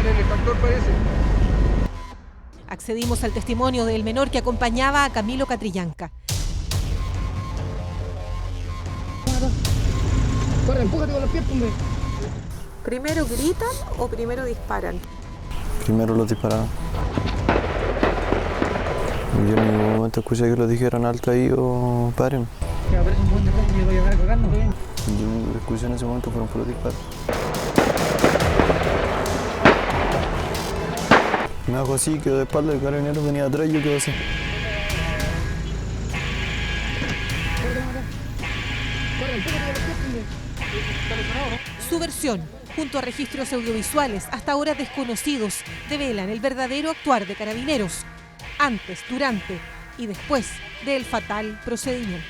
en el tractor parece. Accedimos al testimonio del menor que acompañaba a Camilo Catrillanca. Corre, empújate con los pies, hombre. ¿Primero gritan o primero disparan? Primero los dispararon. Yo en ningún momento escuché que los dijeran alto ahí o paren. Ya, pero es un buen defensa y me voy a ganar cagando. Yo lo único que escuché en ese momento fueron puros disparos. Me hago así, quedo de espalda, el carabinero venía atrás y yo quedo así. Su versión, junto a registros audiovisuales hasta ahora desconocidos, develan el verdadero actuar de Carabineros, antes, durante y después del fatal procedimiento.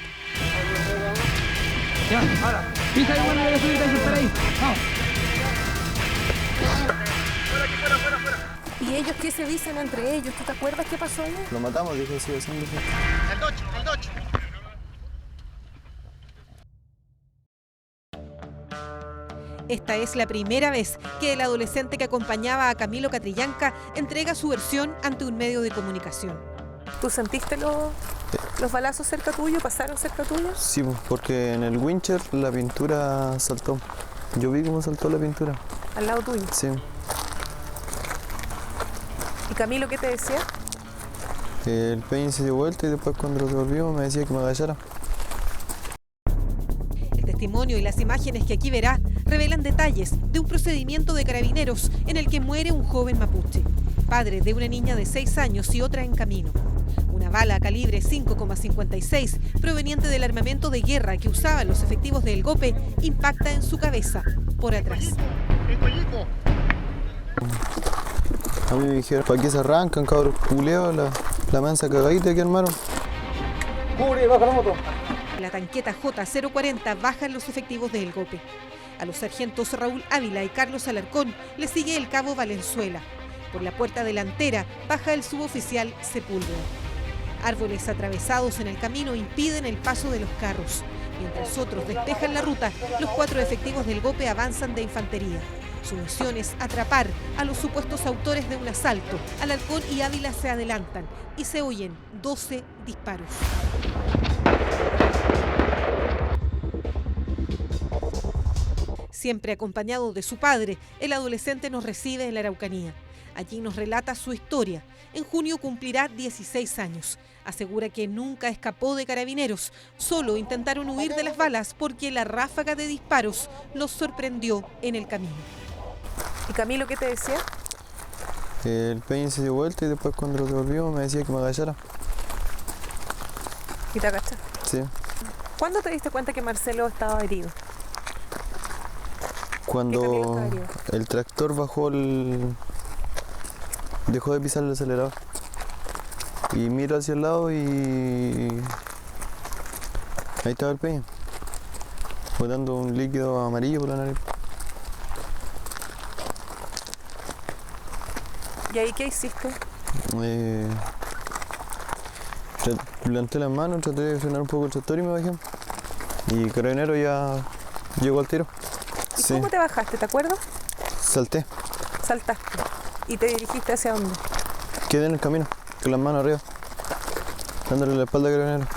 Ya, ahora. Pisa ahí, bueno, de subir, para ahí. Vamos. ¿Y ellos qué se dicen entre ellos? ¿Tú te acuerdas qué pasó ahí? Lo matamos, dijo así, haciendo así. El doche. Esta es la primera vez que el adolescente que acompañaba a Camilo Catrillanca entrega su versión ante un medio de comunicación. ¿Tú sentiste los balazos cerca tuyo? ¿Pasaron cerca tuyo? Sí, porque en el wincher la pintura saltó. Yo vi cómo saltó la pintura. ¿Al lado tuyo? Sí. ¿Y Camilo qué te decía? El peine se dio vuelta y después cuando lo devolvimos me decía que me agachara. El testimonio y las imágenes que aquí verá revelan detalles de un procedimiento de Carabineros en el que muere un joven mapuche, padre de una niña de 6 años y otra en camino. Una bala calibre 5,56 proveniente del armamento de guerra que usaban los efectivos del GOPE impacta en su cabeza por atrás. A mí me dijeron, ¿para qué se arrancan, cabros culeados? La mansa cagadita que armaron. Cubre, baja la moto. La tanqueta J040 bajan los efectivos del GOPE. A los sargentos Raúl Ávila y Carlos Alarcón le sigue el cabo Valenzuela. Por la puerta delantera baja el suboficial Sepúlveda. Árboles atravesados en el camino impiden el paso de los carros. Mientras otros despejan la ruta, los 4 efectivos del GOPE avanzan de infantería. Su misión es atrapar a los supuestos autores de un asalto. Alarcón y Ávila se adelantan y se oyen 12 disparos. Siempre acompañado de su padre, el adolescente nos recibe en la Araucanía. Allí nos relata su historia. En junio cumplirá 16 años. Asegura que nunca escapó de Carabineros. Solo intentaron huir de las balas porque la ráfaga de disparos los sorprendió en el camino. ¿Y Camilo qué te decía? El peine se dio vuelta y después cuando lo devolvimos me decía que me agachara. ¿Y te agachaste? Sí. ¿Cuándo te diste cuenta que Marcelo estaba herido? Cuando el tractor dejó de pisar el acelerador. Y miro hacia el lado y ahí estaba el peine, botando un líquido amarillo por la nariz. ¿Y ahí qué hiciste? Levanté las manos, traté de frenar un poco el tractor y me bajé. Y el carabinero ya llegó al tiro. ¿Y cómo te bajaste? ¿Te acuerdas? Salté. Saltaste. ¿Y te dirigiste hacia dónde? Quedé en el camino, con las manos arriba, dándole la espalda al carabinero.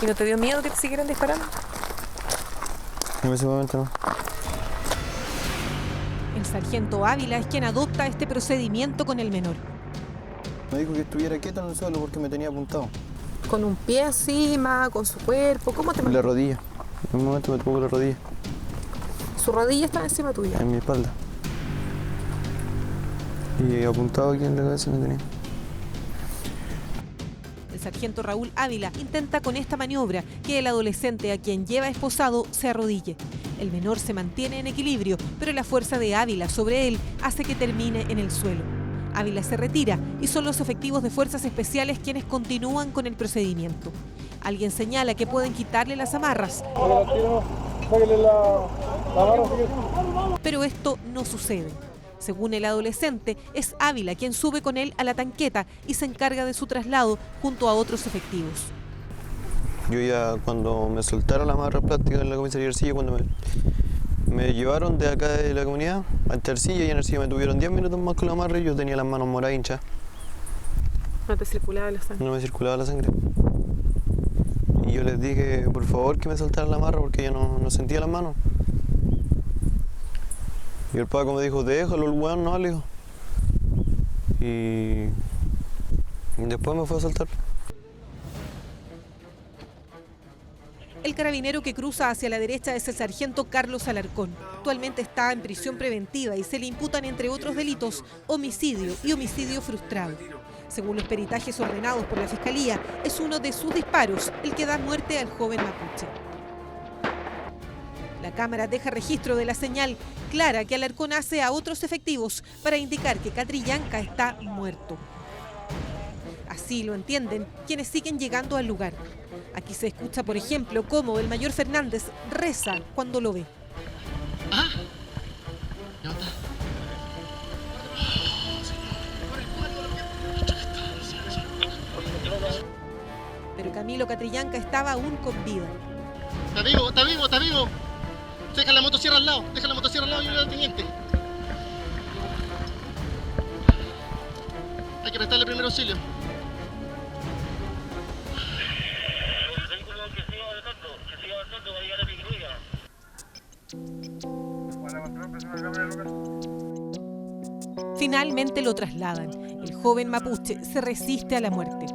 ¿Y no te dio miedo que te siguieran disparando? En ese momento no. El sargento Ávila es quien adopta este procedimiento con el menor. Me dijo que estuviera quieto en el suelo porque me tenía apuntado. ¿Con un pie encima, con su cuerpo? ¿Cómo te La rodilla. En un momento me tocó la rodilla. ¿Su rodilla estaba encima tuya? En mi espalda. Y apuntado aquí en la cabeza me tenía. El sargento Raúl Ávila intenta con esta maniobra que el adolescente a quien lleva esposado se arrodille. El menor se mantiene en equilibrio, pero la fuerza de Ávila sobre él hace que termine en el suelo. Ávila se retira y son los efectivos de fuerzas especiales quienes continúan con el procedimiento. Alguien señala que pueden quitarle las amarras, pero esto no sucede. Según el adolescente, es Ávila quien sube con él a la tanqueta y se encarga de su traslado junto a otros efectivos. Yo ya cuando me soltaron las amarras plásticas en la comisaría de Ercilla, cuando Me llevaron de acá de la comunidad hasta Ercilla y en Ercilla me tuvieron 10 minutos más con la amarre y yo tenía las manos moradas hinchas. ¿No te circulaba la sangre? No me circulaba la sangre. Y yo les dije, por favor, que me soltaran la amarra porque ya no sentía las manos. Y el Paco me dijo, déjalo, el weón no, le dijo. Y después me fue a soltar. El carabinero que cruza hacia la derecha es el sargento Carlos Alarcón. Actualmente está en prisión preventiva y se le imputan, entre otros delitos, homicidio y homicidio frustrado. Según los peritajes ordenados por la Fiscalía, es uno de sus disparos el que da muerte al joven mapuche. La cámara deja registro de la señal clara que Alarcón hace a otros efectivos para indicar que Catrillanca está muerto. Así lo entienden quienes siguen llegando al lugar. Aquí se escucha, por ejemplo, cómo el mayor Fernández reza cuando lo ve. Pero Camilo Catrillanca estaba aún con vida. Está vivo, está vivo, está vivo. Deja la motosierra al lado, deja la motosierra al lado y ayuda al teniente. Hay que prestarle primer auxilio. Finalmente lo trasladan. El joven mapuche se resiste a la muerte.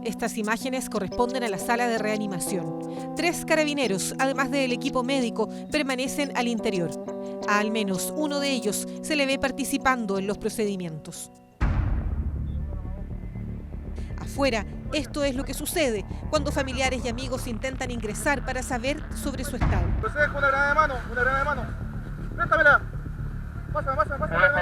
Estas imágenes corresponden a la sala de reanimación. 3 carabineros, además del equipo médico, permanecen al interior. A al menos uno de ellos se le ve participando en los procedimientos. Afuera, esto es lo que sucede cuando familiares y amigos intentan ingresar para saber sobre su estado. Procede con una granada de mano, una granada de mano. Préstamela. Pásame. Espérate.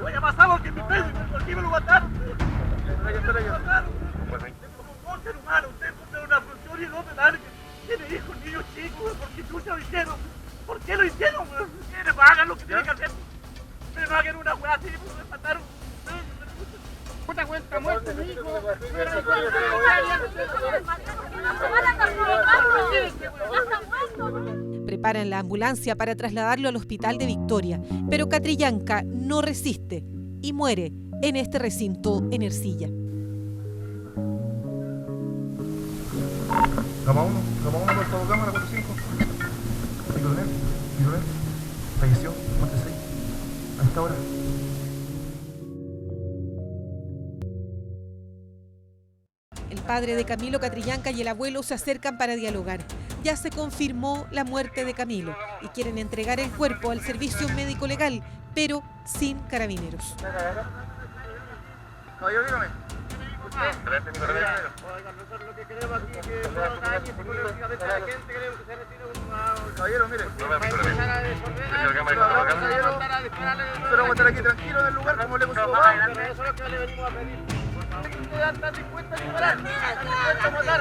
Oye, pasamos que mi peso, ¿por qué me lo mataron? Espera yo. Tengo un ser humano, usted tiene una función y no me largue. Tiene hijos, niños chicos, ¿por qué chucha lo hicieron? ¿Por qué lo hicieron? ¿Qué le pagan lo que tienen que hacer? Me pagan una weá así, me mataron. Puta cuenta muerto, mi hijo. Preparan la ambulancia para trasladarlo al hospital de Victoria, pero Catrillanca no resiste y muere en este recinto en Ercilla. Gama 1, por todo cámara, 45. Picoronel, falleció, muerte 6. A esta hora. El padre de Camilo Catrillanca y el abuelo se acercan para dialogar. Ya se confirmó la muerte de Camilo y quieren entregar el cuerpo al servicio médico legal, pero sin carabineros. Caballero, dígame. Caballero, mire. Pero vamos a estar aquí tranquilos en el lugar, como le puso papá. Eso es lo que le venimos a pedir. ¿Están dispuestos a liberar? ¿Están dispuestos a matar?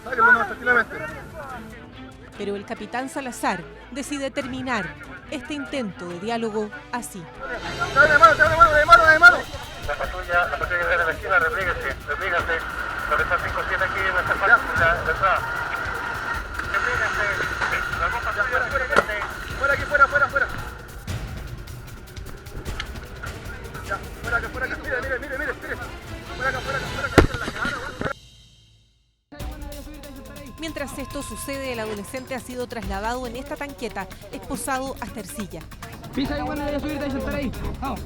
Sáquenlo tranquilamente. Pero el capitán Salazar decide terminar este intento de diálogo así. ¡Se abre de mano! La patrulla de la esquina, replíguese. Lo que está 5-7 aquí en esta parte de la entrada. Replíguese. La ropa Fuera aquí, fuera. Ya, fuera acá. Mire. Fuera acá. Mientras esto sucede, el adolescente ha sido trasladado en esta tanqueta, esposado hasta Ercilla. Pisa igual, voy a subirte y saltar ahí. Vamos.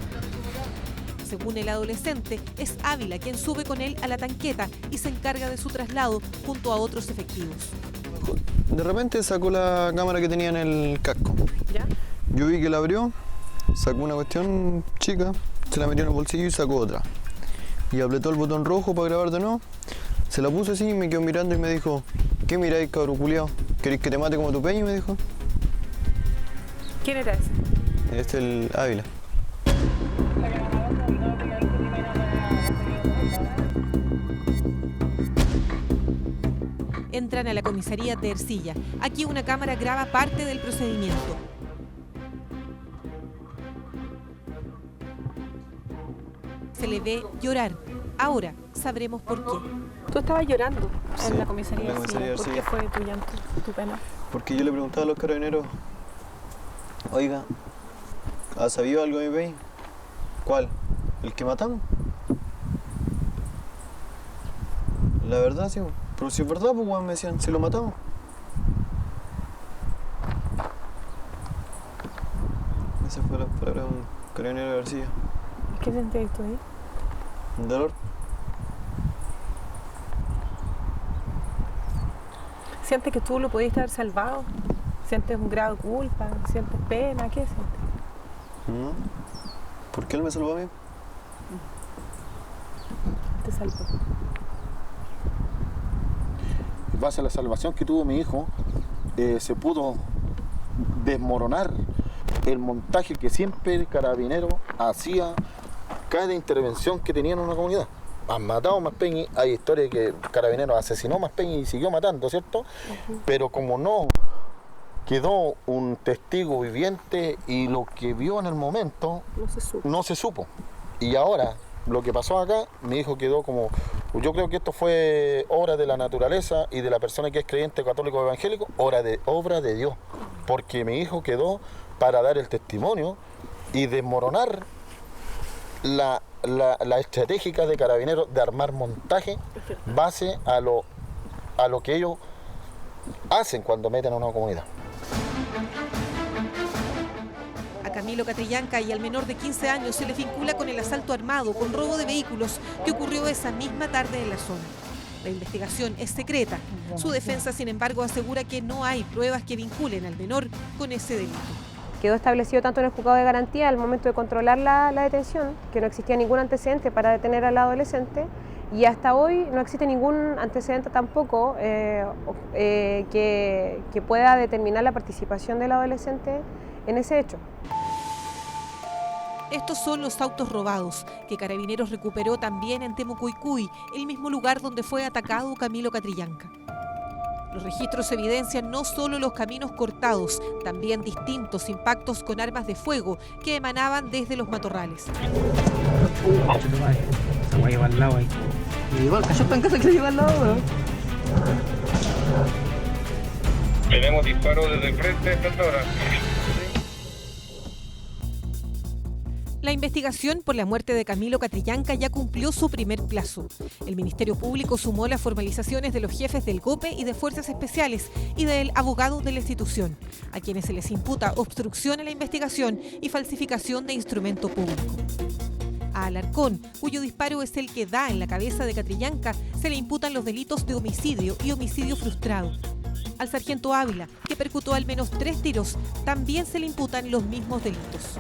Según el adolescente, es Ávila quien sube con él a la tanqueta y se encarga de su traslado junto a otros efectivos. De repente sacó la cámara que tenía en el casco. ¿Ya? Yo vi que la abrió, sacó una cuestión chica, se la metió en el bolsillo y sacó otra. Y apretó el botón rojo para grabar de nuevo. Se la puso así y me quedó mirando y me dijo: ¿qué miráis, cabrón culiao? ¿Queréis que te mate como tu peña? Me dijo. ¿Quién era ese? Este es el Ávila. Entran a la comisaría de Ercilla. Aquí una cámara graba parte del procedimiento. Se le ve llorar. Ahora sabremos por qué. Tú estabas llorando Sí, en la comisaría en la de comisaría Arcilla. de ¿Por qué Arcilla. fue tu llanto, tu pena? Porque yo le preguntaba a los carabineros, oiga, ¿ha sabido algo de mi país? ¿Cuál? ¿El que matamos? La verdad, sí, pero si es verdad, pues weón, me decían, si lo matamos. Esa fue la palabra de un carabinero de García. ¿Qué sentías tú ahí? Un dolor. ¿Sientes que tú lo pudiste haber salvado? ¿Sientes un grado de culpa? ¿Sientes pena? ¿Qué sientes? ¿No? ¿Por qué él me salvó a mí? Te salvó. En base a la salvación que tuvo mi hijo, se pudo desmoronar el montaje que siempre el carabinero hacía cada intervención que tenía en una comunidad. Han matado a Maspeñi, hay historias que el carabinero asesinó a Maspeñi y siguió matando, ¿cierto? Pero como no quedó un testigo viviente y lo que vio en el momento No se supo. no se supo. Y ahora, lo que pasó acá, mi hijo quedó como... Yo creo que esto fue obra de la naturaleza y de la persona que es creyente católico evangélico, obra de Dios. Porque mi hijo quedó para dar el testimonio y desmoronar la estratégica de carabineros de armar montaje base a lo que ellos hacen cuando meten a una comunidad. A Camilo Catrillanca y al menor de 15 años se les vincula con el asalto armado, con robo de vehículos que ocurrió esa misma tarde en la zona. La investigación es secreta. Su defensa, sin embargo, asegura que no hay pruebas que vinculen al menor con ese delito. Quedó establecido tanto en el juzgado de garantía al momento de controlar la detención, que no existía ningún antecedente para detener al adolescente, y hasta hoy no existe ningún antecedente tampoco que pueda determinar la participación del adolescente en ese hecho. Estos son los autos robados que Carabineros recuperó también en Temucuicui, el mismo lugar donde fue atacado Camilo Catrillanca. Los registros evidencian no solo los caminos cortados, también distintos impactos con armas de fuego que emanaban desde los matorrales. Se va a llevar al lado ahí. Y igual, cayó en casa que se lleva al lado, weón. Tenemos disparos desde el frente esta hora. La investigación por la muerte de Camilo Catrillanca ya cumplió su primer plazo. El Ministerio Público sumó las formalizaciones de los jefes del GOPE y de Fuerzas Especiales y del abogado de la institución, a quienes se les imputa obstrucción a la investigación y falsificación de instrumento público. A Alarcón, cuyo disparo es el que da en la cabeza de Catrillanca, se le imputan los delitos de homicidio y homicidio frustrado. Al sargento Ávila, que percutó al menos 3 tiros, también se le imputan los mismos delitos.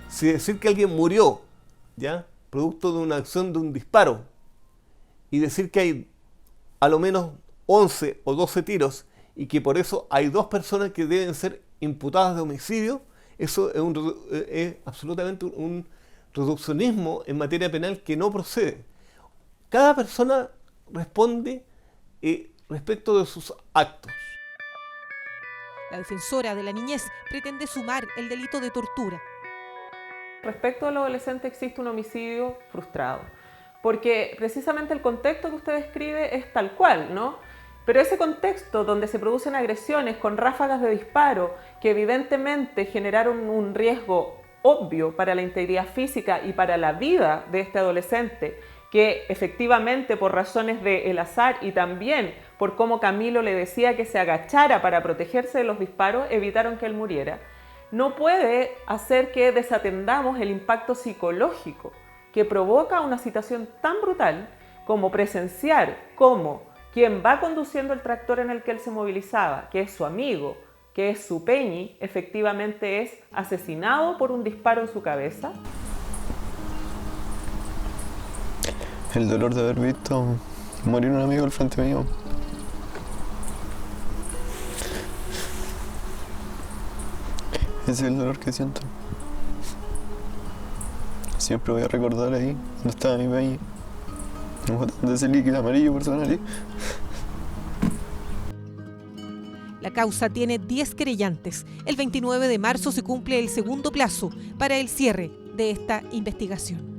Si decir que alguien murió, ¿ya?, producto de una acción de un disparo, y decir que hay a lo menos 11 o 12 tiros y que por eso hay 2 personas que deben ser imputadas de homicidio, eso es absolutamente un reduccionismo en materia penal que no procede. Cada persona responde respecto de sus actos. La defensora de la niñez pretende sumar el delito de tortura. Respecto al adolescente existe un homicidio frustrado, porque precisamente el contexto que usted describe es tal cual, ¿no? Pero ese contexto donde se producen agresiones con ráfagas de disparo que evidentemente generaron un riesgo obvio para la integridad física y para la vida de este adolescente, que efectivamente por razones del azar y también por cómo Camilo le decía que se agachara para protegerse de los disparos, evitaron que él muriera, no puede hacer que desatendamos el impacto psicológico que provoca una situación tan brutal como presenciar cómo quien va conduciendo el tractor en el que él se movilizaba, que es su amigo, que es su peñi, efectivamente es asesinado por un disparo en su cabeza. El dolor de haber visto morir un amigo al frente mío. Ese es el dolor que siento. Siempre voy a recordar ahí, donde estaba mi peña, botando ese líquido amarillo por su nariz. La causa tiene 10 querellantes. El 29 de marzo se cumple el segundo plazo para el cierre de esta investigación.